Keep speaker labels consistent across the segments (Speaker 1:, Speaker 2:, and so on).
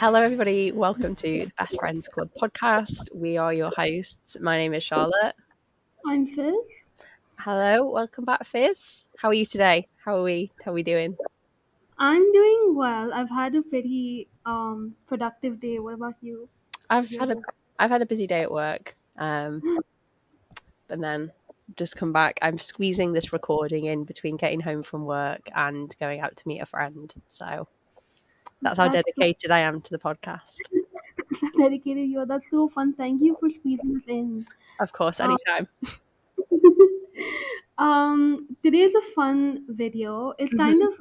Speaker 1: Hello, everybody. Welcome to the Best Friends Club Podcast. We are your hosts. My name is Charlotte.
Speaker 2: I'm Fizz.
Speaker 1: Hello, welcome back, Fizz. How are you today? How are we doing?
Speaker 2: I'm doing well. I've had a pretty productive day. What about you?
Speaker 1: I've had a busy day at work, and then just come back. I'm squeezing this recording in between getting home from work and going out to meet a friend. So that's how
Speaker 2: That's so
Speaker 1: dedicated I am to the podcast.
Speaker 2: dedicated you. That's so fun. Thank you for squeezing us in.
Speaker 1: Of course,
Speaker 2: Um,
Speaker 1: anytime.
Speaker 2: Today's a fun video. It's kind of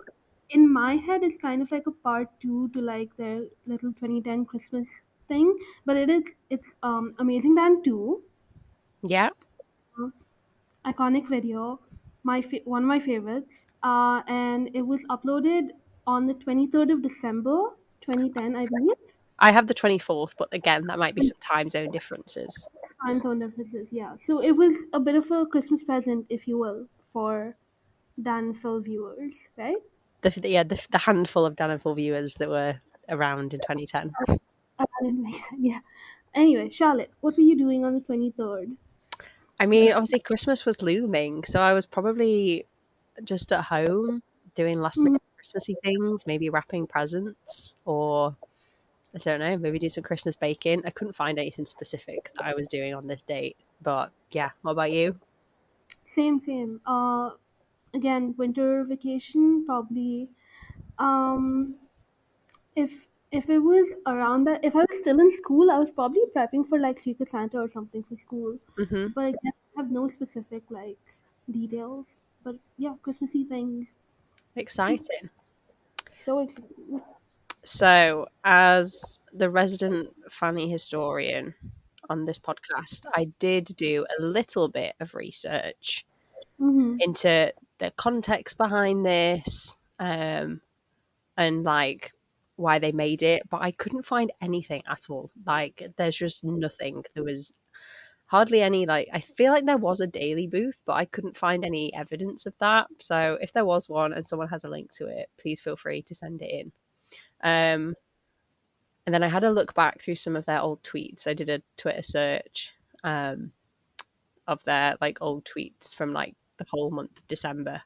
Speaker 2: in my head. It's kind of like a part two to like their little 2010 Christmas thing, but it's Amazing Dan 2,
Speaker 1: Yeah,
Speaker 2: iconic video, one of my favorites, and it was uploaded on the 23rd of December 2010, I believe.
Speaker 1: I have the 24th, but again, that might be some time zone differences.
Speaker 2: Time zone differences, yeah. So it was a bit of a Christmas present, if you will, for Dan Phil viewers, right?
Speaker 1: The handful of Dan and Full viewers that were around in 2010.
Speaker 2: Yeah. Anyway, Charlotte, what were you doing on the 23rd?
Speaker 1: I mean, obviously Christmas was looming, so I was probably just at home doing last minute Christmassy things, maybe wrapping presents, or I don't know, maybe do some Christmas baking. I couldn't find anything specific that I was doing on this date, but yeah. What about you?
Speaker 2: Same. Again, winter vacation, probably. Um, if it was around that, if I was still in school, I was probably prepping for like Secret Santa or something for school.
Speaker 1: hmm
Speaker 2: But again, I have no specific like details. But yeah, Christmassy things.
Speaker 1: Exciting.
Speaker 2: So exciting.
Speaker 1: So, as the resident Fanny historian on this podcast, I did do a little bit of research
Speaker 2: Mm-hmm.
Speaker 1: into the context behind this, and like why they made it, but I couldn't find anything at all. Like, there's just nothing. There was hardly any, like, I feel like there was a daily booth, but I couldn't find any evidence of that. So if there was one and someone has a link to it, please feel free to send it in. And then I had a look back through some of their old tweets. I did a Twitter search of their like old tweets from like the whole month of December.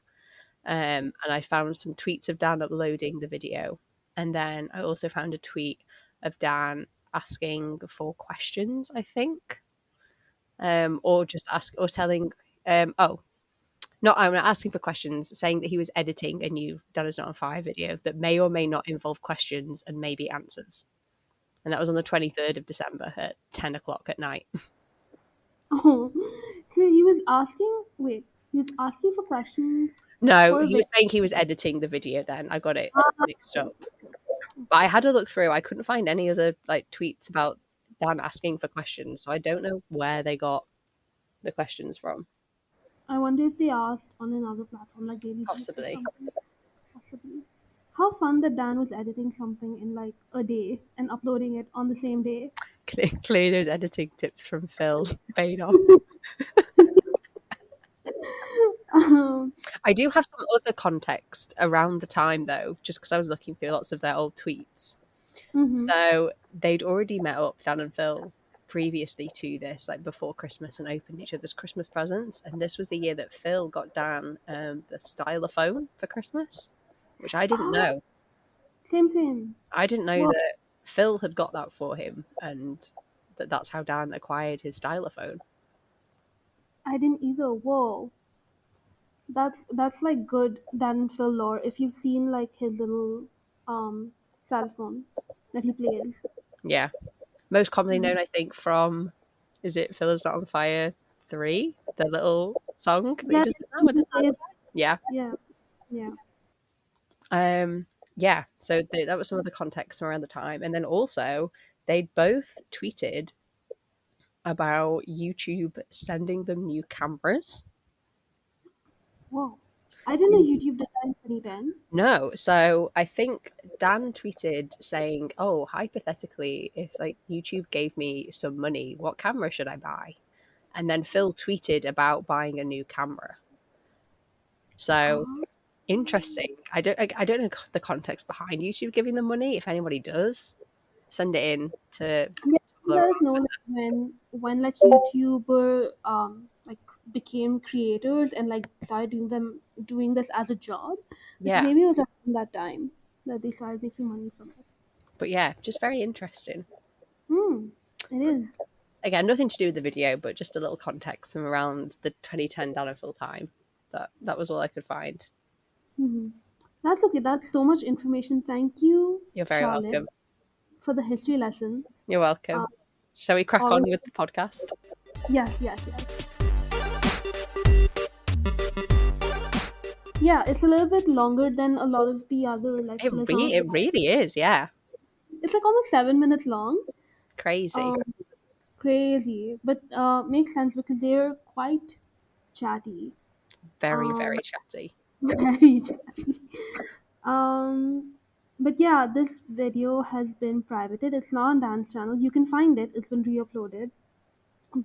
Speaker 1: And I found some tweets of Dan uploading the video. And then I also found a tweet of Dan asking for questions, I think. Or just telling, oh, not I'm not asking for questions, saying that he was editing a new Dan is Not on Fire video that may or may not involve questions and maybe answers. And that was on the 23rd of December at 10 o'clock at night.
Speaker 2: Oh, so he was asking. Wait, he was asking for questions
Speaker 1: No,
Speaker 2: for a
Speaker 1: he
Speaker 2: video.
Speaker 1: was saying he was editing the video then. I got it mixed up. But I had a look through. I couldn't find any other like tweets about Dan asking for questions, so I don't know where they got the questions from.
Speaker 2: I wonder if they asked on another platform like Daily Booth or
Speaker 1: Possibly.
Speaker 2: something. Possibly. How fun that Dan was editing something in like a day and uploading it on the same day.
Speaker 1: Clearly those editing tips from Phil paid off.
Speaker 2: Um,
Speaker 1: I do have some other context around the time though, just because I was looking through lots of their old tweets.
Speaker 2: mhm.
Speaker 1: So they'd already met up, Dan and Phil, previously to this, like before Christmas, and opened each other's Christmas presents. And this was the year that Phil got Dan the stylophone for Christmas, which I didn't know.
Speaker 2: Same.
Speaker 1: I didn't know
Speaker 2: Well,
Speaker 1: that Phil had got that for him, and that's how Dan acquired his stylophone.
Speaker 2: I didn't either. Whoa. That's like good Dan Phil lore. If you've seen like his little cell phone that he plays.
Speaker 1: Yeah, most commonly known, I think, from is it Phil is Not on Fire 3, the little song that he
Speaker 2: Yeah,
Speaker 1: does now with the
Speaker 2: plays.
Speaker 1: yeah.
Speaker 2: Yeah.
Speaker 1: Yeah, so that was some of the context around the time. And then also, they'd both tweeted about YouTube sending them new cameras.
Speaker 2: Whoa. I didn't know YouTube did that in 2010.
Speaker 1: No, so I think Dan tweeted saying, "Oh, hypothetically, if like YouTube gave me some money, what camera should I buy?" And then Phil tweeted about buying a new camera. So
Speaker 2: Oh.
Speaker 1: interesting. I don't know the context behind YouTube giving them money, if anybody does. send it in to
Speaker 2: Yeah,
Speaker 1: Tumblr.
Speaker 2: let us know like, when like YouTuber like became creators and like started doing this as a job, because
Speaker 1: Yeah,
Speaker 2: maybe it was around that time that they started making money from it.
Speaker 1: but yeah, just very interesting.
Speaker 2: It is.
Speaker 1: Again, nothing to do with the video, but just a little context from around the 2010 Dana full time. That was all I could find.
Speaker 2: Hmm. That's okay. That's so much information. Thank you,
Speaker 1: You're very
Speaker 2: Charlotte,
Speaker 1: welcome.
Speaker 2: for the history lesson.
Speaker 1: You're welcome. Shall we crack
Speaker 2: All
Speaker 1: on with the podcast?
Speaker 2: Yes, yes, yes. Yeah, it's a little bit longer than a lot of the other like philosophy.
Speaker 1: It really is, yeah.
Speaker 2: It's like almost 7 minutes long.
Speaker 1: Crazy.
Speaker 2: Um, Crazy, but makes sense because they're quite chatty.
Speaker 1: Very,
Speaker 2: Um,
Speaker 1: very chatty.
Speaker 2: Very chatty. Um, but yeah, this video has been privated. It's not on Dan's channel. You can find it. It's been re-uploaded.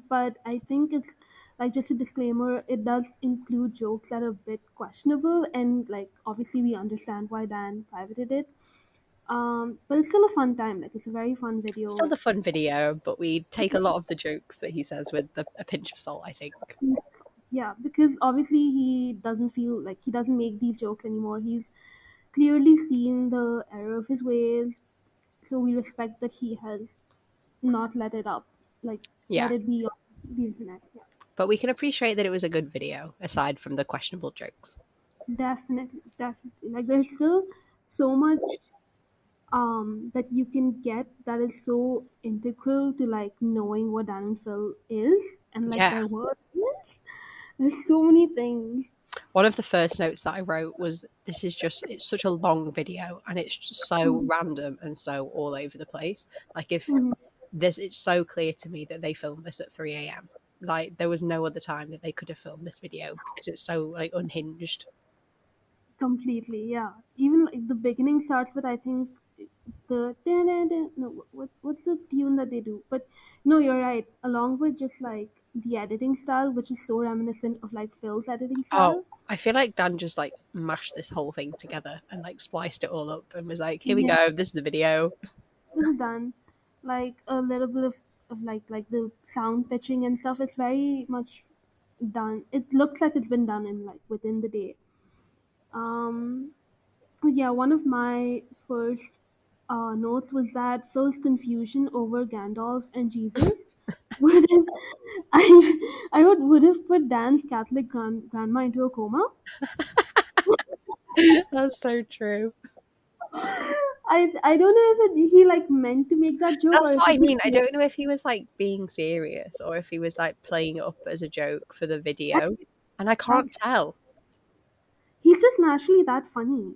Speaker 2: But I think it's like just a disclaimer. It does include jokes that are a bit questionable, and like obviously we understand why Dan privated it. But it's still a fun time. Like it's a very fun
Speaker 1: Still
Speaker 2: video.
Speaker 1: a fun video, but we take a lot of the jokes that he says with a pinch of salt, I think.
Speaker 2: Yeah, because obviously he doesn't feel like he doesn't make these jokes anymore. He's clearly seen the error of his ways, so we respect that he has not let it up, like
Speaker 1: Yeah.
Speaker 2: let it be on the internet. Yeah,
Speaker 1: But we can appreciate that it was a good video, aside from the questionable jokes.
Speaker 2: definitely, definitely. Like there's still so much that you can get that is so integral to like knowing what Dan and Phil is and like
Speaker 1: Yeah.
Speaker 2: their work is. There's so many things.
Speaker 1: One of the first notes that I wrote was it's such a long video and it's just so random and so all over the place. Like if
Speaker 2: Mhm.
Speaker 1: it's so clear to me that they filmed this at 3 a.m. Like there was no other time that they could have filmed this video because it's so like unhinged.
Speaker 2: Completely, yeah. Even like the beginning starts with I think the da-da-da, no what's the tune that they do? But no, you're right. Along with just like the editing style, which is so reminiscent of like Phil's editing
Speaker 1: Oh,
Speaker 2: style.
Speaker 1: I feel like Dan just like mashed this whole thing together and like spliced it all up and was like, "Here we
Speaker 2: Yeah,
Speaker 1: go. This is the video."
Speaker 2: this is done. Like a little bit of like the sound pitching and stuff. It's very much done. It looks like it's been done in like within the day. Um, Yeah, one of my first notes was that Phil's confusion over Gandalf and Jesus would have, I wrote, would have put Dan's Catholic grandma into a coma.
Speaker 1: That's so true.
Speaker 2: I don't know if he like meant to make that joke or
Speaker 1: That's
Speaker 2: if
Speaker 1: what
Speaker 2: he
Speaker 1: I
Speaker 2: just
Speaker 1: mean. I don't know if he was like being serious or if he was like playing it up as a joke for the video, and I can't
Speaker 2: that's
Speaker 1: tell.
Speaker 2: he's just naturally that funny.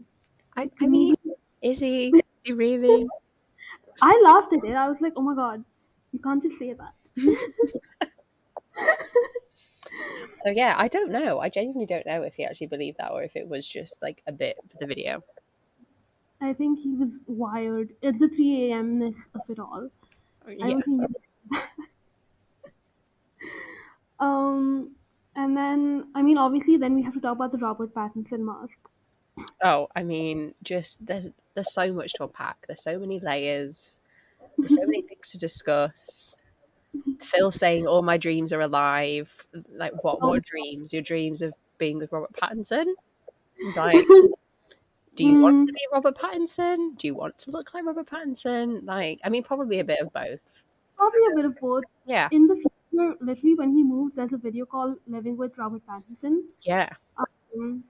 Speaker 2: Like
Speaker 1: I mean,
Speaker 2: comedian.
Speaker 1: is he? Is he really?
Speaker 2: I laughed at it. I was like, oh my god, you can't just say that.
Speaker 1: So yeah, I don't know. I genuinely don't know if he actually believed that or if it was just like a bit for the video.
Speaker 2: I think he was wired. It's the 3 a.m. ness of it all. I
Speaker 1: Yeah.
Speaker 2: don't think he was. Um, and then I mean, obviously, then we have to talk about the Robert Pattinson mask.
Speaker 1: Oh, I mean, just there's so much to unpack. There's so many layers. There's so many things to discuss. Phil saying all my dreams are alive. Like
Speaker 2: Oh,
Speaker 1: what dreams? Your dreams of being with Robert Pattinson? Like, do you want
Speaker 2: mm,
Speaker 1: to be Robert Pattinson? Do you want to look like Robert Pattinson? Like, I mean, probably a bit of both.
Speaker 2: probably a bit of both.
Speaker 1: Yeah,
Speaker 2: In the future, literally, when he moves, there's a video called "Living with Robert Pattinson,"
Speaker 1: yeah.
Speaker 2: um,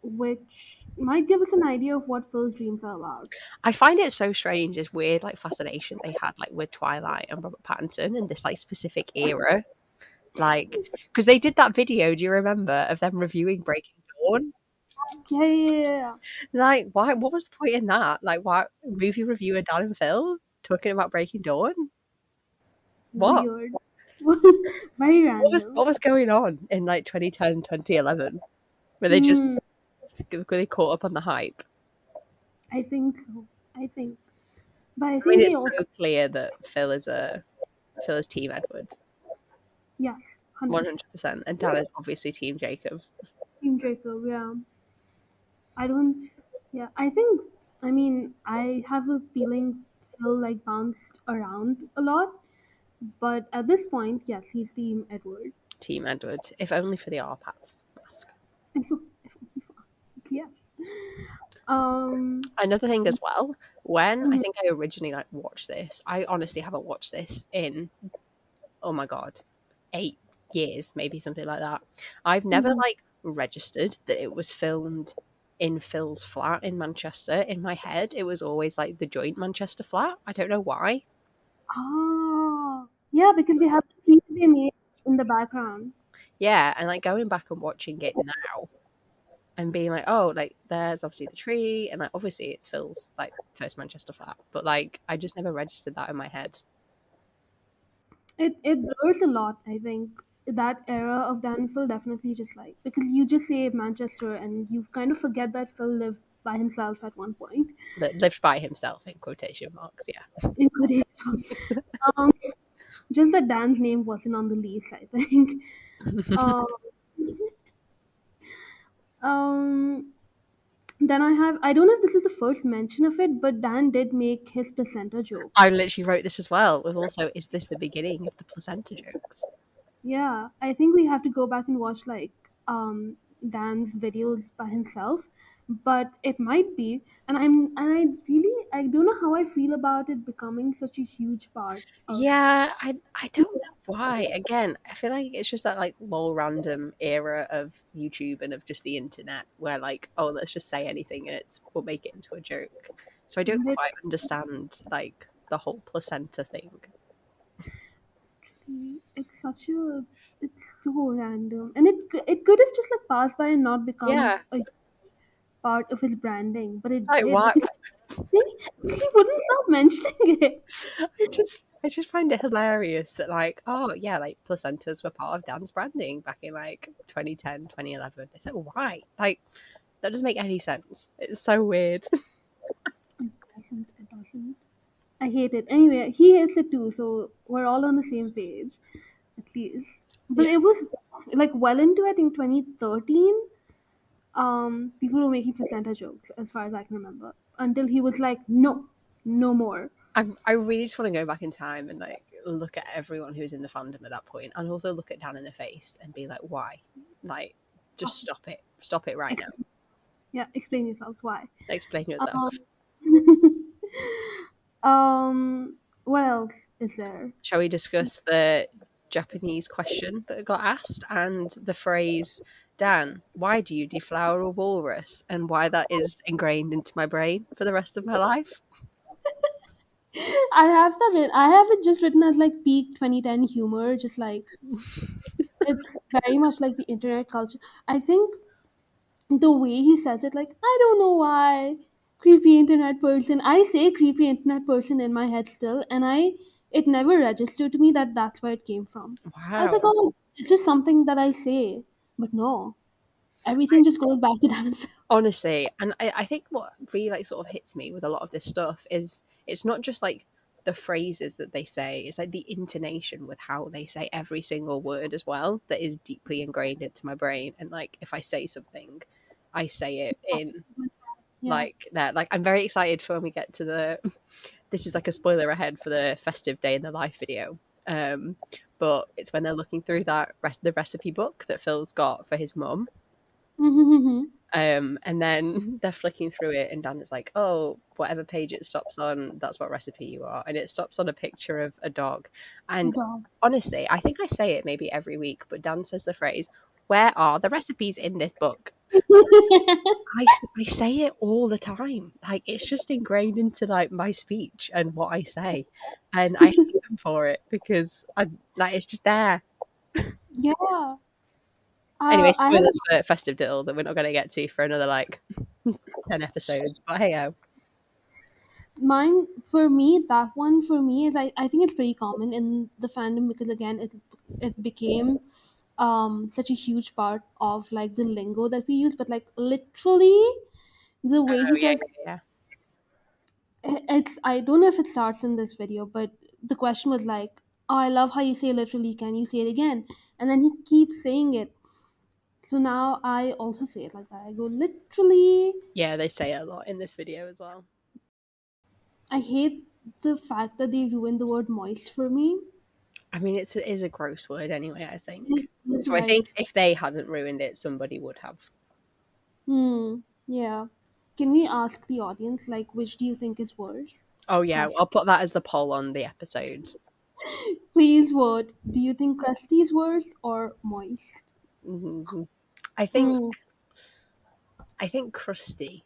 Speaker 2: which might give us an idea of what Phil's dreams are about.
Speaker 1: I find it so strange, this weird like fascination they had like with Twilight and Robert Pattinson and this like specific era. Like, because they did that video, do you remember, of them reviewing Breaking Dawn?
Speaker 2: Yeah, yeah, yeah, yeah.
Speaker 1: Like, why? What was the point in that? Like, why movie reviewer Dan and Phil talking about Breaking Dawn? What?
Speaker 2: Weird. Very
Speaker 1: What
Speaker 2: random.
Speaker 1: was going on in like 2010, 2011? Were they
Speaker 2: Hmm,
Speaker 1: just were they caught up on the hype?
Speaker 2: I think so. I think, but I
Speaker 1: I mean,
Speaker 2: think they
Speaker 1: it's
Speaker 2: also
Speaker 1: so clear that Phil is Team Edward,
Speaker 2: yes, 100%.
Speaker 1: 100%, and Dan is obviously Team Jacob.
Speaker 2: Team Draco, yeah. I don't. Yeah, I think. I mean, I have a feeling Phil like bounced around a lot. But at this point, yes, he's Team Edward.
Speaker 1: Team Edward, if only for the RPAT mask.
Speaker 2: Yes. Um.
Speaker 1: Another thing as well, when I think I originally like watched this, I honestly haven't watched this in, oh my god, 8 years, maybe something like that. I've never
Speaker 2: Mhm.
Speaker 1: like registered that it was filmed in Phil's flat in Manchester. In my head, it was always like the joint Manchester flat. I don't know why.
Speaker 2: Ah. Yeah, because they have the tree they made in the background.
Speaker 1: Yeah, and like going back and watching it now and being like, oh, like there's obviously the tree, and like obviously it's Phil's like first Manchester flat, but like I just never registered that in my head.
Speaker 2: It blurs a lot, I think. That era of Dan Phil definitely just like because you just say Manchester and you kind of forget that Phil lived by himself at one point.
Speaker 1: That lived by himself in quotation marks. Yeah.
Speaker 2: In quotation. Um, just that Dan's name wasn't on the lease, I think. Um, um, then I don't know if this is the first mention of it, but Dan did make his placenta joke.
Speaker 1: I literally wrote this as well. With also, is this the beginning of the placenta jokes?
Speaker 2: Yeah, I think we have to go back and watch like Dan's videos by himself, but it might be, and I don't know how I feel about it becoming such a huge part of.
Speaker 1: Yeah, I don't know why. Again, I feel like it's just that like more random era of YouTube and of just the internet where like, oh, let's just say anything and we'll make it into a joke. So I don't
Speaker 2: Literally,
Speaker 1: quite understand like the whole placenta thing.
Speaker 2: it's so random, and it could have just like passed by and not become
Speaker 1: Yeah,
Speaker 2: a part of his branding, but it
Speaker 1: like
Speaker 2: did
Speaker 1: why?
Speaker 2: because he wouldn't stop mentioning it.
Speaker 1: I just find it hilarious that like, oh yeah, like placentas were part of Dan's branding back in like 2010, 2011. It's like why? Like that doesn't make any sense. It's so weird.
Speaker 2: It doesn't. I hate it. Anyway, he hates it too, so we're all on the same page, at least. But
Speaker 1: Yeah.
Speaker 2: it was like well into I think 2013. People were making placenta jokes, as far as I can remember, until he was like, "No, no more."
Speaker 1: I really just want to go back in time and like look at everyone who was in the fandom at that point, and also look at Dan in the face and be like, why? Like, just stop it right now.
Speaker 2: Ex- yeah, explain yourself. Why?
Speaker 1: Explain yourself.
Speaker 2: Um, what else is there?
Speaker 1: Shall we discuss the Japanese question that got asked and the phrase, Dan, why do you deflower a walrus? And why that is ingrained into my brain for the rest of my life?
Speaker 2: I have that. I have it just written as like peak 2010 humor, just like it's very much like the internet culture. I think the way he says it, like, I don't know why, creepy internet person. I say creepy internet person in my head still, and it never registered to me that that's where it came from. I was like,
Speaker 1: Wow.
Speaker 2: oh, it's just something that I say, but no, everything just goes back to that.
Speaker 1: Honestly, and I think what really like sort of hits me with a lot of this stuff is it's not just like the phrases that they say, it's like the intonation with how they say every single word as well that is deeply ingrained into my brain. And like if I say something, I say it in
Speaker 2: Yeah.
Speaker 1: like that. Like I'm very excited for when we get to the this is like a spoiler ahead for the festive day in the life video. Um, but it's when they're looking through the recipe book that Phil's got for his mum, and then they're flicking through it, and Dan is like, "Oh, whatever page it stops on, that's what recipe you are." And it stops on a picture of a dog. And
Speaker 2: God.
Speaker 1: honestly, I think I say it maybe every week, but Dan says the phrase, "Where are the recipes in this book?" I say it all the time. Like it's just ingrained into like my speech and what I say, and I hate them for it because I like it's just there.
Speaker 2: Yeah.
Speaker 1: Anyway,
Speaker 2: I have
Speaker 1: spoilers for Festive Diddle that we're not going to get to for another like 10 episodes. But hey, oh,
Speaker 2: mine for me. That one for me is I think it's pretty common in the fandom because again it became such a huge part of like the lingo that we use, but like literally the way
Speaker 1: oh
Speaker 2: he
Speaker 1: yeah,
Speaker 2: says
Speaker 1: yeah,
Speaker 2: it's I don't know if it starts in this video, but the question was like, oh, I love how you say literally, can you say it again? And then he keeps saying it, so now I also say it like that. I go literally.
Speaker 1: yeah. They say it a lot in this video as well.
Speaker 2: I hate the fact that they ruined the word moist for me
Speaker 1: I mean, it is a gross word anyway, I think.
Speaker 2: is
Speaker 1: So I
Speaker 2: why
Speaker 1: think
Speaker 2: it's.
Speaker 1: if they hadn't ruined it, somebody would have.
Speaker 2: Yeah. Can we ask the audience, like, which do you think is worse?
Speaker 1: Oh yeah,
Speaker 2: Crust.
Speaker 1: I'll put that as the poll on the episode.
Speaker 2: Please vote. Do you think crusty is worse or moist?
Speaker 1: Mhm. I think
Speaker 2: Hmm.
Speaker 1: I think crusty.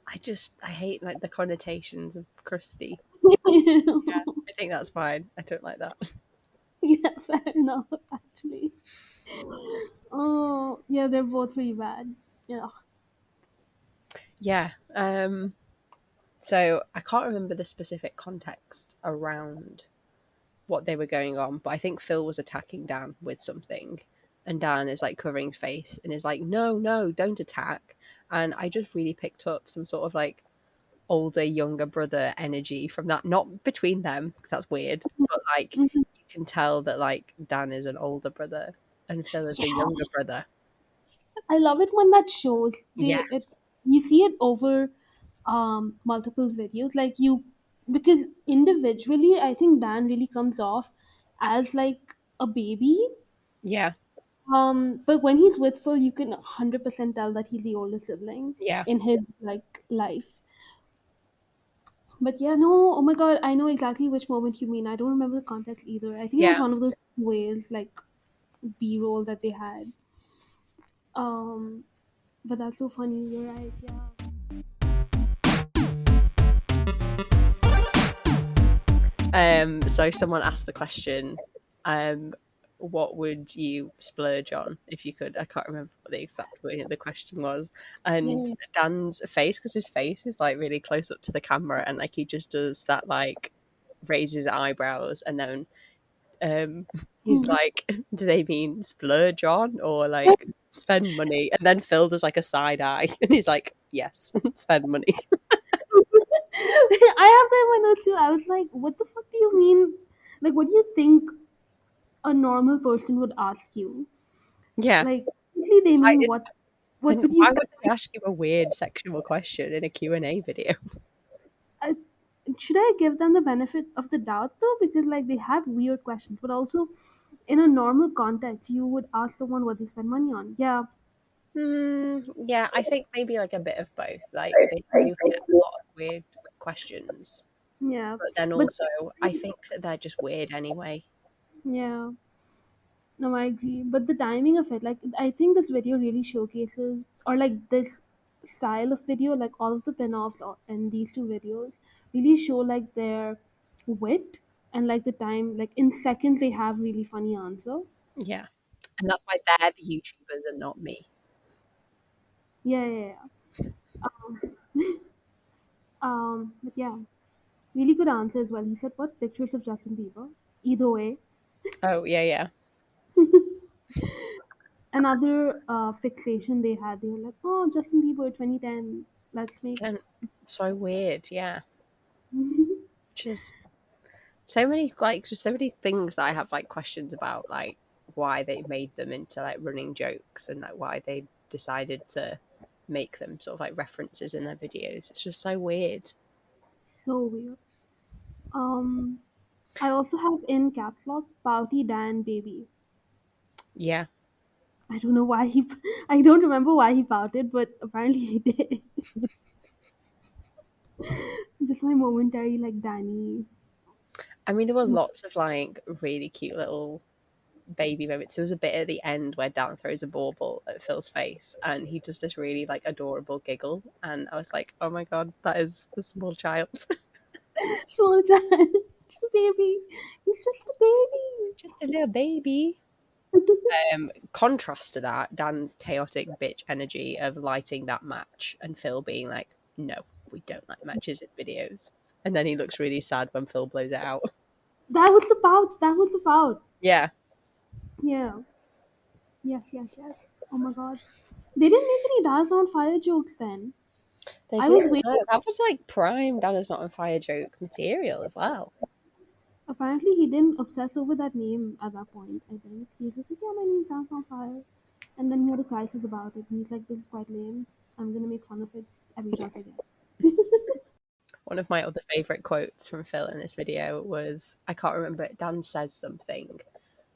Speaker 1: I hate like the connotations of crusty. I think that's fine. I don't like that.
Speaker 2: Yeah, fair enough, actually. Oh, yeah, they're both pretty bad. Yeah.
Speaker 1: Yeah. So I can't remember the specific context around what they were going on, but I think Phil was attacking Dan with something, and Dan is like covering his face and is like, "No, no, don't attack." And I just really picked up some sort of like older, younger brother energy from that. Not between them, because that's weird, but like
Speaker 2: Mhm.
Speaker 1: you can tell that like Dan is an older brother and Phil is a
Speaker 2: Yeah.
Speaker 1: younger brother.
Speaker 2: I love it when that shows it
Speaker 1: Yes.
Speaker 2: you see it over multiple videos. Like you because individually I think Dan really comes off as like a baby.
Speaker 1: Yeah.
Speaker 2: But when he's with Phil, you can 100% tell that he's the older sibling
Speaker 1: Yeah.
Speaker 2: in his like life. But yeah, no, oh my god, I know exactly which moment you mean. I don't remember the context either. I think it was
Speaker 1: Yeah.
Speaker 2: one of those whales like B-roll that they had. Um, but that's so funny. You're right. Yeah.
Speaker 1: So someone asked the question, um, what would you splurge on if you could? I can't remember what the exact wording of the question was. And
Speaker 2: Yeah.
Speaker 1: Dan's face, because his face is like really close up to the camera, and like he just does that, like raises his eyebrows, and then he's
Speaker 2: Hmm.
Speaker 1: like, "Do they mean splurge on or like spend money?" And then Phil does like a side eye, and he's like, "Yes, spend money."
Speaker 2: I have that in my notes too. I was like, what the fuck do you mean? Like, what do you think a normal person would ask you?
Speaker 1: Yeah.
Speaker 2: Like, obviously they
Speaker 1: I,
Speaker 2: mean what
Speaker 1: and
Speaker 2: would you
Speaker 1: why
Speaker 2: spend?
Speaker 1: would they ask you a weird sexual question in a Q&A video?
Speaker 2: I, should I give them the benefit of the doubt though? Because like they have weird questions, but also in a normal context, you would ask someone what they spend money on. Yeah,
Speaker 1: Yeah, I think maybe like a bit of both. Like they do get a lot of weird questions,
Speaker 2: yeah,
Speaker 1: but then
Speaker 2: but
Speaker 1: also I think that they're just weird anyway.
Speaker 2: yeah. No, I agree. But the timing of it, like, I think this video really showcases, or like this style of video, like all of the pin-offs in these two videos, really show like their wit and like the time, like in seconds they have really funny answer.
Speaker 1: Yeah, and that's why they're the YouTubers and not me.
Speaker 2: Yeah, yeah, yeah. But yeah, really good answer as well. He said, "What pictures of Justin Bieber?" Either way,
Speaker 1: Oh yeah, yeah,
Speaker 2: another fixation they had. They were like, "Oh, Justin Bieber, 2010. Let's make."
Speaker 1: and so weird. Yeah, just so many like just so many things that I have like questions about, like why they made them into like running jokes and like why they decided to make them sort of like references in their videos. It's just so weird.
Speaker 2: So weird. Um, I also have in caps lock Pouty Dan Baby.
Speaker 1: Yeah.
Speaker 2: I don't know why he. I don't remember why he pouted, but apparently he did. Just my momentary like Danny.
Speaker 1: I mean, there were lots of like really cute little baby moments. There was a bit at the end where Dan throws a bauble at Phil's face, and he does this really like adorable giggle, and I was like, "Oh my god, that is a small child,
Speaker 2: Small child, just a baby. He's just a baby.
Speaker 1: just a little baby." Contrast to that, Dan's chaotic bitch energy of lighting that match, and Phil being like, "No, we don't like matches in videos," and then he looks really sad when Phil blows it out.
Speaker 2: That was the pout. That was the pout.
Speaker 1: Yeah,
Speaker 2: Yeah. Yes. Yes. Yes. Oh my god. They didn't make any Daz on fire jokes then.
Speaker 1: they
Speaker 2: I was
Speaker 1: didn't.
Speaker 2: waiting.
Speaker 1: No, that was like prime Dan is not on fire joke material as well.
Speaker 2: Apparently, he didn't obsess over that name at that point. I think he was just like, "Yeah, my name's Dance on Fire," and then he had a crisis about it. And he's like, "This is quite lame. I'm gonna make fun of it every chance I get."
Speaker 1: One of my other favourite quotes from Phil in this video was, I can't remember, Dan says something,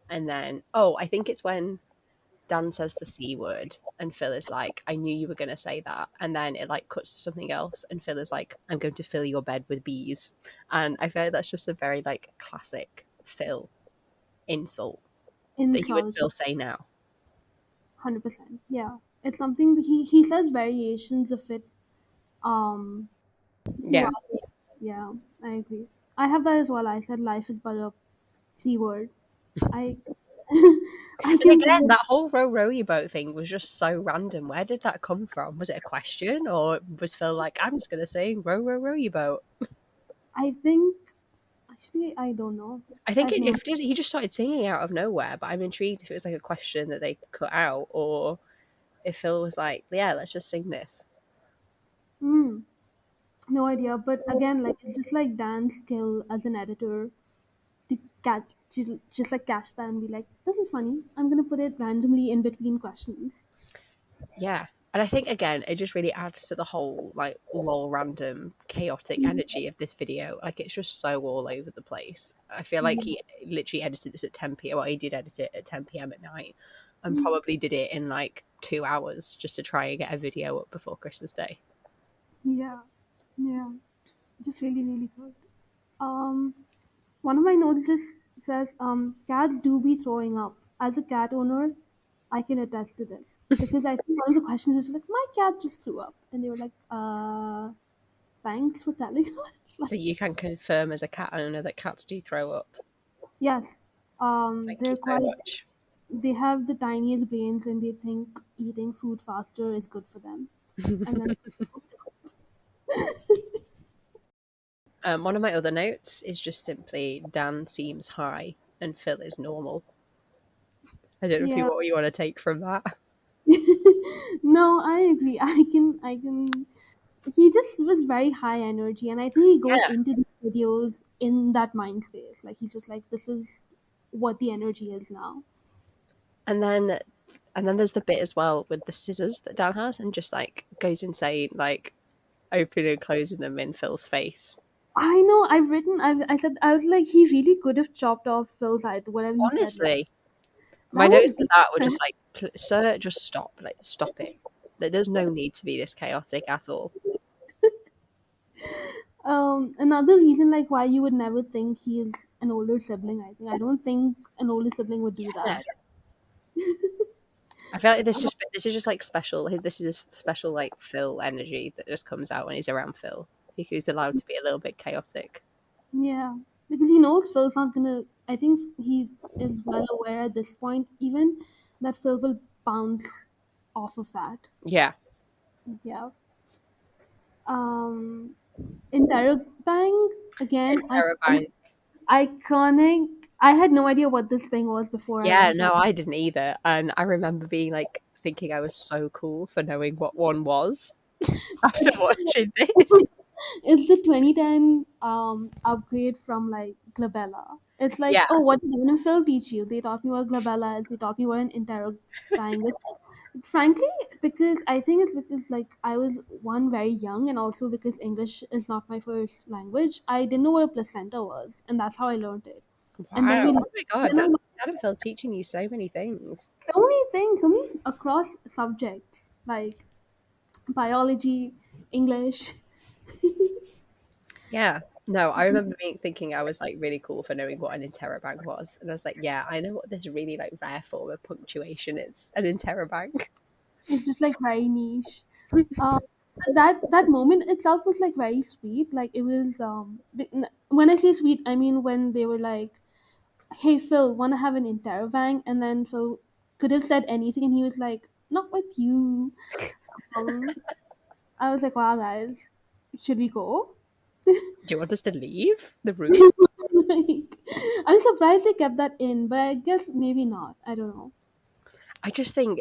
Speaker 1: and then, I think it's when Dan says the C word, and Phil is like, I knew you were going to say that. And then it like cuts to something else, and Phil is like, I'm going to fill your bed with bees. And I feel like that's just a very like classic Phil insult that he would
Speaker 2: Insult,
Speaker 1: still say now.
Speaker 2: 100%. Yeah, it's something that he says variations of it. Um,
Speaker 1: Yeah.
Speaker 2: throughout. Yeah, I agree. I have that as well. I said life is but a C word. I I
Speaker 1: And
Speaker 2: can say
Speaker 1: again,
Speaker 2: it.
Speaker 1: that whole row your boat thing was just so random. Where did that come from? Was it a question, or was Phil like, I'm just going to say row your boat?
Speaker 2: I think actually I don't know.
Speaker 1: I think
Speaker 2: I've no.
Speaker 1: he just started singing out of nowhere, but I'm intrigued if it was like a question that they cut out, or if Phil was like, yeah, let's just sing this.
Speaker 2: Hmm. No idea, but again, like it's just like Dan's skill as an editor to catch, to just like catch that and be like, "This is funny. I'm gonna put it randomly in between questions."
Speaker 1: Yeah. And I think, again, it just really adds to the whole, like, lol random, chaotic energy of this video. Like, it's just so all over the place. I feel like
Speaker 2: Yeah.
Speaker 1: he literally edited this at 10 p.m. Well, he did edit it at 10 p.m. at night and probably did it in, like, 2 hours just to try and get a video up before Christmas Day.
Speaker 2: Yeah, yeah, just really, really good. Um, One of my notes just says, "Cats do be throwing up. As a cat owner, I can attest to this because I think one of the questions was like, my cat just threw up, and they were like, thanks for telling us."
Speaker 1: So
Speaker 2: Like,
Speaker 1: you can confirm as a cat owner that cats do throw up.
Speaker 2: yes,
Speaker 1: Thank you
Speaker 2: they're
Speaker 1: so
Speaker 2: quite.
Speaker 1: much.
Speaker 2: They have the tiniest brains, and they think eating food faster is good for them. And then,
Speaker 1: One of my other notes is just simply Dan seems high and Phil is normal. I don't know if
Speaker 2: yeah,
Speaker 1: what you want to take from that.
Speaker 2: no, I agree. I can. He just was very high energy, and I think he goes
Speaker 1: Yeah.
Speaker 2: into the videos in that mind space. Like he's just like, this is what the energy is now.
Speaker 1: And then there's the bit as well with the scissors that Dan has and just like goes insane, like opening and closing them in Phil's face.
Speaker 2: I know. I said I was like, he really could have chopped off Phil's head, whatever he said. Like,
Speaker 1: Honestly, my
Speaker 2: that
Speaker 1: notes
Speaker 2: was
Speaker 1: for
Speaker 2: deep.
Speaker 1: that were just like, sir, just stop. Like, stop it. There's no need to be this chaotic at all.
Speaker 2: Another reason like why you would never think he is an older sibling. I don't think an older sibling would do
Speaker 1: Yeah.
Speaker 2: that.
Speaker 1: I feel like this is just like special. This is a special like Phil energy that just comes out when he's around Phil. He's allowed to be a little bit chaotic.
Speaker 2: Yeah, because he knows Phil's not gonna. I think he is well aware at this point, even that Phil will bounce off of that.
Speaker 1: Yeah.
Speaker 2: Yeah. Um, Interrobang again.
Speaker 1: Terrifying.
Speaker 2: Iconic. I had no idea what this thing was before I
Speaker 1: Yeah,
Speaker 2: watched
Speaker 1: no,
Speaker 2: it.
Speaker 1: I didn't either. And I remember being like thinking I was so cool for knowing what one was after
Speaker 2: It's
Speaker 1: watching this.
Speaker 2: it's the 2010 upgrade from like glabella. It's like,
Speaker 1: Yeah,
Speaker 2: oh, what did Dan and Phil teach you? They taught me what glabella is. They taught me what an interrobang is. Frankly, because I think it's because like I was one very young, and also because English is not my first language. I didn't know what a placenta was, and that's how I learned it. And then
Speaker 1: wow. Oh my god,
Speaker 2: then I
Speaker 1: Adam Phil teaching you so many things.
Speaker 2: so many things, so many across subjects like biology, English.
Speaker 1: Yeah. No, I remember thinking I was like really cool for knowing what an interrobang was. And I was like, yeah, I know what this really like rare form of punctuation is. An interrobang.
Speaker 2: It's just like very niche. Um, that moment itself was like very sweet. Like it was when I say sweet, I mean when they were like, "Hey Phil, wanna have an interrobang?" And then Phil could have said anything, and he was like, "Not with you." Um, I was like, "Wow, guys, should we go?"
Speaker 1: Do you want us to leave the room?
Speaker 2: Like, I'm surprised they kept that in, but I guess maybe not. I don't know.
Speaker 1: I just think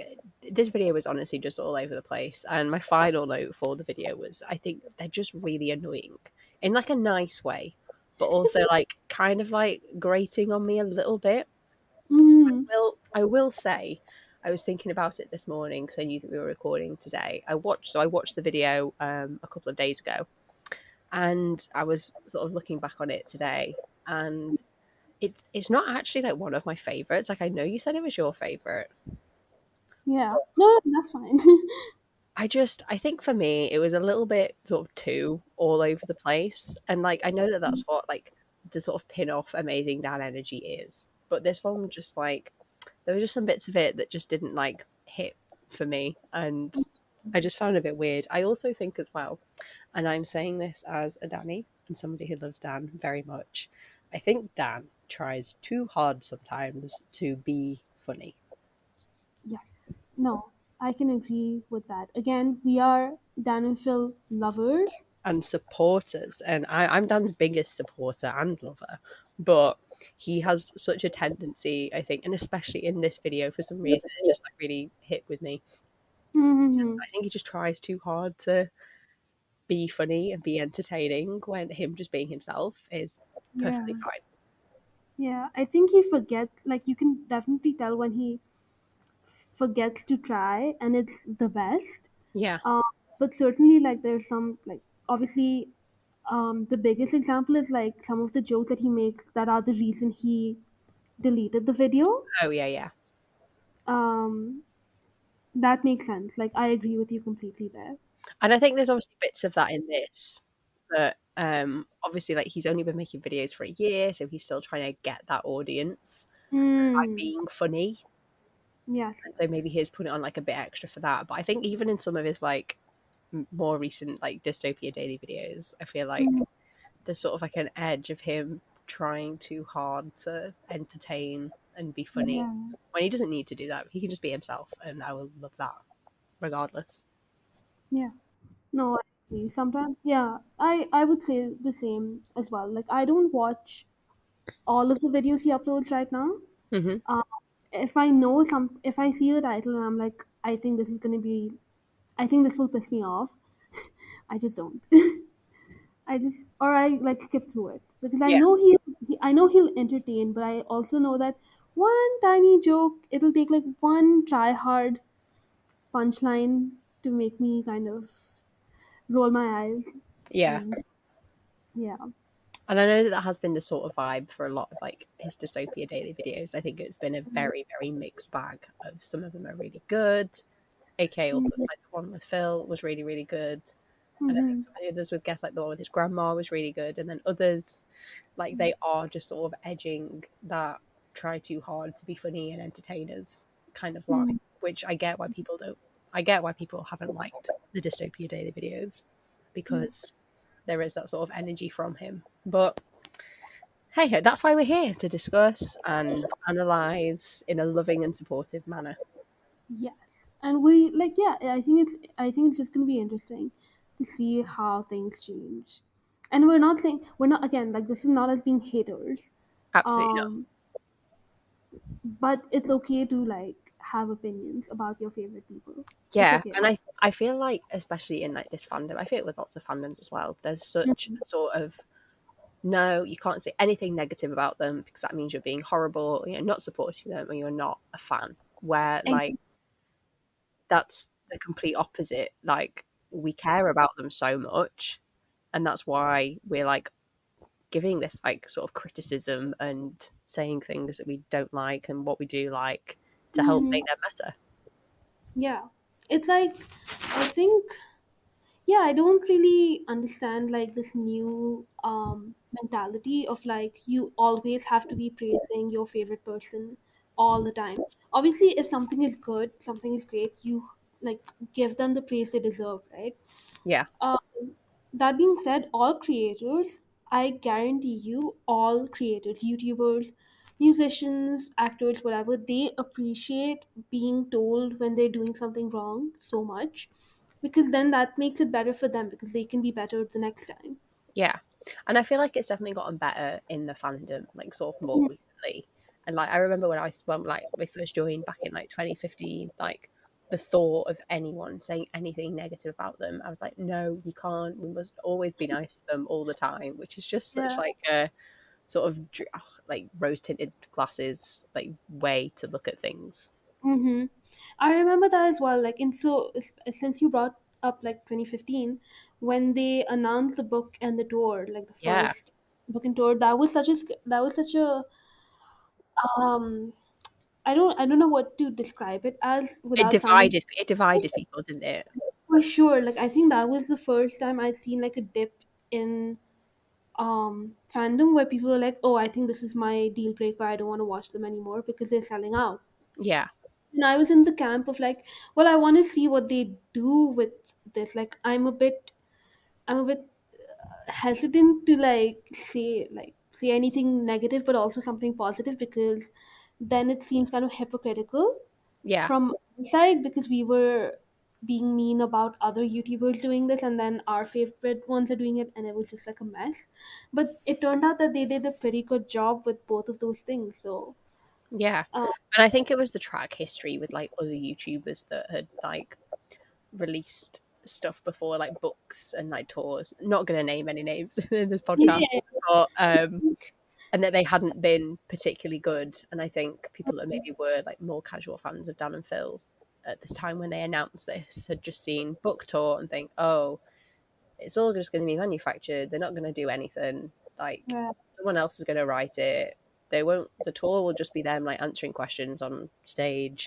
Speaker 1: this video was honestly just all over the place. And my final note for the video was I think they're just really annoying in like a nice way, but also like kind of like grating on me a little bit.
Speaker 2: Mm,
Speaker 1: I will say, I was thinking about it this morning because I knew that we were recording today. I watched the video a couple of days ago, And I was sort of looking back on it today, and it's not actually like one of my favorites. Like I know you said it was your favorite.
Speaker 2: Yeah. No, no, that's fine.
Speaker 1: I think for me it was a little bit sort of too all over the place, and like I know that that's what like the sort of pin off Amazing Dan energy is, but this one just like there were just some bits of it that just didn't like hit for me, and I just found it a bit weird. I also think as well, and I'm saying this as a Danny and somebody who loves Dan very much, I think Dan tries too hard sometimes to be funny.
Speaker 2: Yes. No, I can agree with that. Again, we are Dan and Phil lovers.
Speaker 1: And supporters, and I'm Dan's biggest supporter and lover, but he has such a tendency, I think, and especially in this video for some reason, it just like really hit with me.
Speaker 2: Mm-hmm.
Speaker 1: I think he just tries too hard to be funny and be entertaining when him just being himself is
Speaker 2: Yeah.
Speaker 1: perfectly fine.
Speaker 2: Yeah. I think he forgets, like, you can definitely tell when he forgets to try and it's the best.
Speaker 1: Yeah.
Speaker 2: Uh, but certainly, like, there's some, like, obviously, the biggest example is like some of the jokes that he makes that are the reason he deleted the video.
Speaker 1: Oh yeah, yeah.
Speaker 2: Um, that makes sense. Like, I agree with you completely there.
Speaker 1: And I think there's obviously bits of that in this, but obviously like he's only been making videos for a year, so he's still trying to get that audience by
Speaker 2: Mm.
Speaker 1: being funny.
Speaker 2: Yes,
Speaker 1: And so
Speaker 2: yes.
Speaker 1: maybe he's put it on like a bit extra for that. But I think even in some of his like more recent like dystopia daily videos, I feel like
Speaker 2: Mm.
Speaker 1: there's sort of like an edge of him trying too hard to entertain and be funny when
Speaker 2: Yes.
Speaker 1: he doesn't need to do that. He can just be himself, and I will love that regardless.
Speaker 2: Yeah. No, I agree. Sometimes, yeah, I would say the same as well. Like, I don't watch all of the videos he uploads right now.
Speaker 1: Hmm.
Speaker 2: Uh, if I know some, if I see the title and I'm like, I think this is gonna be, I think this will piss me off. I just don't. I just, or I like skip through it because I
Speaker 1: Yeah,
Speaker 2: know I know he'll entertain, but I also know that one tiny joke, it'll take like one try hard punchline to make me kind of roll my eyes,
Speaker 1: yeah.
Speaker 2: and yeah.
Speaker 1: And I know that that has been the sort of vibe for a lot of like his dystopia daily videos. I think it's been a very, very mixed bag of some of them are really good. AK also
Speaker 2: Mm-hmm.
Speaker 1: like the one with Phil was really, really good. And I think
Speaker 2: Mm-hmm.
Speaker 1: some of the others would guess like the one with his grandma was really good. And then others like they are just sort of edging that try too hard to be funny and entertainers kind of line, which I get why people don't I get why people haven't liked the dystopia daily videos because there is that sort of energy from him. But hey, that's why we're here to discuss and analyze in a loving and supportive manner.
Speaker 2: Yes, and we like, yeah. I think it's just gonna be interesting to see how things change, and we're not, again, like, this is not as being haters,
Speaker 1: Absolutely not.
Speaker 2: um, but it's okay to like have opinions about your favorite people. It's
Speaker 1: Yeah,
Speaker 2: okay.
Speaker 1: and I feel like especially in like this fandom, I feel it with lots of fandoms as well. There's such
Speaker 2: Mhm.
Speaker 1: a sort of no, you can't say anything negative about them because that means you're being horrible, you know, not supporting them, or you're not a fan. Where like
Speaker 2: Ex-
Speaker 1: that's the complete opposite. Like we care about them so much, and that's why we're like giving this like sort of criticism and saying things that we don't like and what we do like to help
Speaker 2: Mhm.
Speaker 1: make them better.
Speaker 2: Yeah, it's like, I think, yeah, I don't really understand like this new mentality of like you always have to be praising your favorite person all the time. Obviously, if something is good, something is great, you like give them the praise they deserve, right?
Speaker 1: Yeah,
Speaker 2: um, that being said, all creators, I guarantee you, all creators, YouTubers, musicians, actors, whatever, they appreciate being told when they're doing something wrong so much, because then that makes it better for them because they can be better the next time.
Speaker 1: yeah. And I feel like it's definitely gotten better in the fandom, like sort of more recently. And like I remember when like we first joined back in like 2015, like the thought of anyone saying anything negative about them, I was like, no, you can't. We must always be nice to them all the time, which is just such
Speaker 2: Yeah.
Speaker 1: like a sort of like rose tinted glasses like way to look at things.
Speaker 2: Mm-hmm. I remember that as well. Like, and so since you brought up like 2015 when they announced the book and the tour, like the
Speaker 1: Yeah,
Speaker 2: first book and tour. That was such a um I don't know what to describe it as without sounding
Speaker 1: it divided people, didn't it?
Speaker 2: for sure. Like I think that was the first time I'd seen like a dip in fandom where people are like, oh, I think this is my deal breaker, I don't want to watch them anymore because they're selling out.
Speaker 1: Yeah,
Speaker 2: And I was in the camp of like, well, I want to see what they do with this. Like I'm a bit hesitant to say anything negative but also something positive, because then it seems kind of hypocritical
Speaker 1: yeah,
Speaker 2: from our side, because we were being mean about other YouTubers doing this and then our favorite ones are doing it, and it was just like a mess. But it turned out that they did a pretty good job with both of those things. So
Speaker 1: yeah.
Speaker 2: uh,
Speaker 1: And I think it was the track history with like other YouTubers that had like released stuff before, like books and like tours. Not going to name any names in this podcast,
Speaker 2: yeah,
Speaker 1: but and that they hadn't been particularly good. And I think people that maybe were like more casual fans of Dan and Phil at this time when they announced this had just seen book tour and think, oh, it's all just going to be manufactured. They're not going to do anything. Like
Speaker 2: yeah.
Speaker 1: someone else is going to write it. They won't. The tour will just be them like answering questions on stage.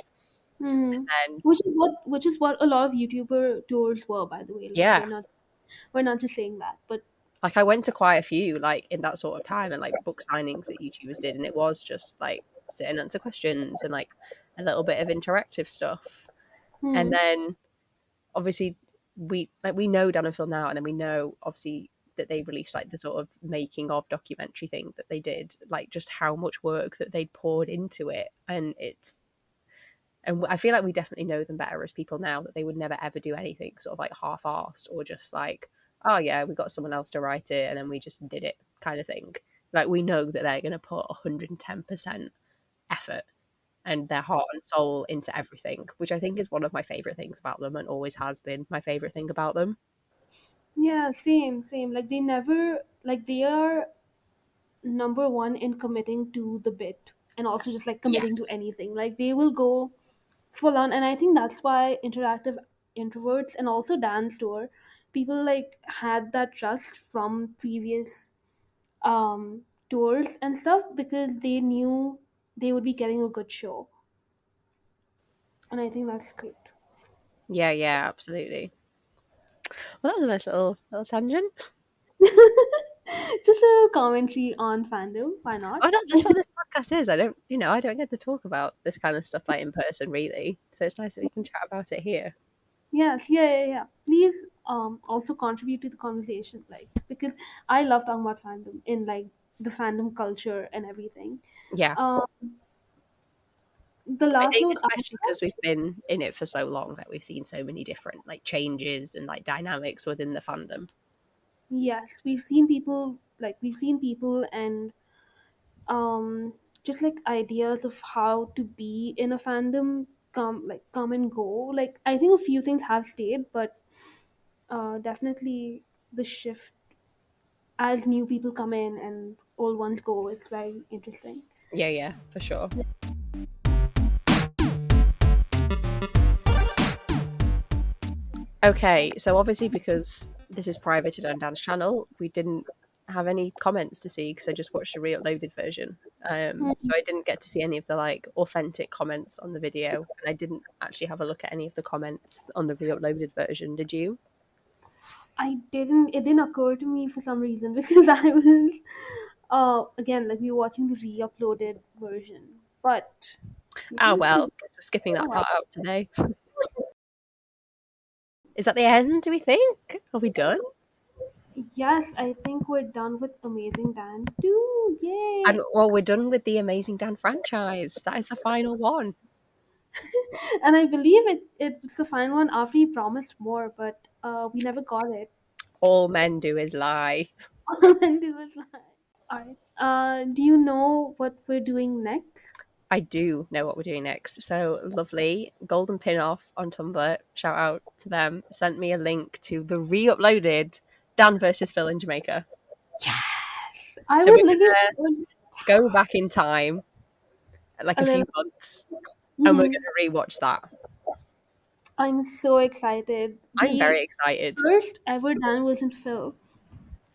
Speaker 2: Mhm.
Speaker 1: And
Speaker 2: Which is what a lot of YouTuber tours were, by the way. Like
Speaker 1: yeah,
Speaker 2: we're not just saying that, but
Speaker 1: like I went to quite a few like in that sort of time and like book signings that YouTubers did, and it was just like sit and answer questions and like a little bit of interactive stuff. And
Speaker 2: hmm.
Speaker 1: then obviously we know Dan and Phil now, and then we know obviously that they released like the sort of making of documentary thing that they did, like just how much work that they'd poured into it. And I feel like we definitely know them better as people now, that they would never ever do anything sort of like half-assed or just like, oh yeah, we got someone else to write it and then we just did it kind of thing. Like we know that they're going to put 110% effort and their heart and soul into everything, which I think is one of my favorite things about them and always has been my favorite thing about them.
Speaker 2: Yeah, same. Like they never like they are number one in committing to the bit and also just like committing to
Speaker 1: Yes.
Speaker 2: anything. Like they will go full on, and I think that's why interactive introverts and also dance tour people like had that trust from previous tours and stuff, because they knew they would be getting a good show, and I think that's great.
Speaker 1: Yeah, yeah, absolutely. Well, that was a nice little tangent.
Speaker 2: Just a commentary on fandom, why not?
Speaker 1: Oh, that's what this podcast is. I don't get to talk about this kind of stuff like in person, really. So it's nice that we can chat about it here.
Speaker 2: Yes, yeah. Please also contribute to the conversation, like, because I love talking about fandom in like the fandom culture and everything.
Speaker 1: Yeah,
Speaker 2: Um, the
Speaker 1: I
Speaker 2: last
Speaker 1: think
Speaker 2: note I
Speaker 1: especially because we've been in it for so long that we've seen so many different like changes and like dynamics within the fandom.
Speaker 2: yes, we've seen people and um just like ideas of how to be in a fandom come and go. Like I think a few things have stayed, but definitely the shift as new people come in and old ones go, it's very interesting.
Speaker 1: Yeah, yeah, for sure. Okay, so obviously because this is privated on Dan's channel, we didn't have any comments to see because I just watched a re-uploaded version. So I didn't get to see any of the like authentic comments on the video, and I didn't actually have a look at any of the comments on the re-uploaded version. Did you?
Speaker 2: It didn't occur to me for some reason because I was again like we were watching the re-uploaded version. But
Speaker 1: Oh
Speaker 2: maybe
Speaker 1: well, guess we're skipping
Speaker 2: oh
Speaker 1: that
Speaker 2: well.
Speaker 1: part out today. Is that the end? Do we think? Are we done?
Speaker 2: Yes, I think we're done with Amazing Dan too.
Speaker 1: And
Speaker 2: Yay!
Speaker 1: well, we're done with the Amazing Dan franchise. That is the final one.
Speaker 2: And I believe it's the final one after he promised more, but we never got it.
Speaker 1: All men do is lie.
Speaker 2: And it was like, alright. Do you know what we're doing next?
Speaker 1: I do know what we're doing next. So lovely. Golden Pin Off on Tumblr. Shout out to them. Sent me a link to the re-uploaded Dan versus Phil in Jamaica.
Speaker 2: Yes, I
Speaker 1: So
Speaker 2: was
Speaker 1: we're
Speaker 2: looking.
Speaker 1: gonna go back in time, like
Speaker 2: A
Speaker 1: a few
Speaker 2: little.
Speaker 1: months, and we're
Speaker 2: Mhm.
Speaker 1: gonna rewatch that.
Speaker 2: I'm so excited.
Speaker 1: I'm
Speaker 2: The
Speaker 1: very excited.
Speaker 2: first ever Dan wasn't Phil.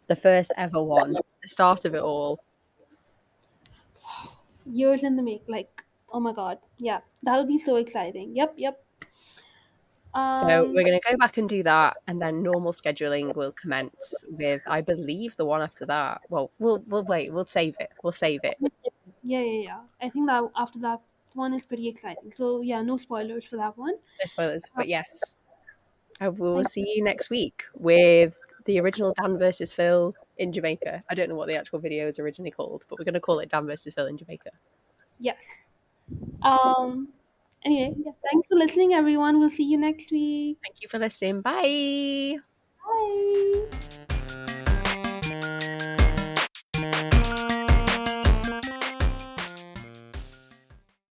Speaker 1: The first ever one, the start of it all.
Speaker 2: Years in the make. Like, oh my god. Yeah, that'll be so exciting. Yep, yep.
Speaker 1: So
Speaker 2: Um,
Speaker 1: we're going to go back and do that, and then normal scheduling will commence with, I believe, the one after that. Well, we'll wait. We'll save it. We'll save it.
Speaker 2: yeah, yeah, yeah. I think that after that one is pretty exciting. So yeah, no spoilers for that one.
Speaker 1: No spoilers,
Speaker 2: Uh,
Speaker 1: but yes, I will
Speaker 2: thank
Speaker 1: see you next week with the original Dan versus Phil in Jamaica. I don't know what the actual video is originally called, but we're going to call it Dan versus Phil in Jamaica.
Speaker 2: Yes. Anyway, yeah, thanks for listening, everyone. We'll see you next week.
Speaker 1: Thank you for listening. Bye.
Speaker 2: Bye.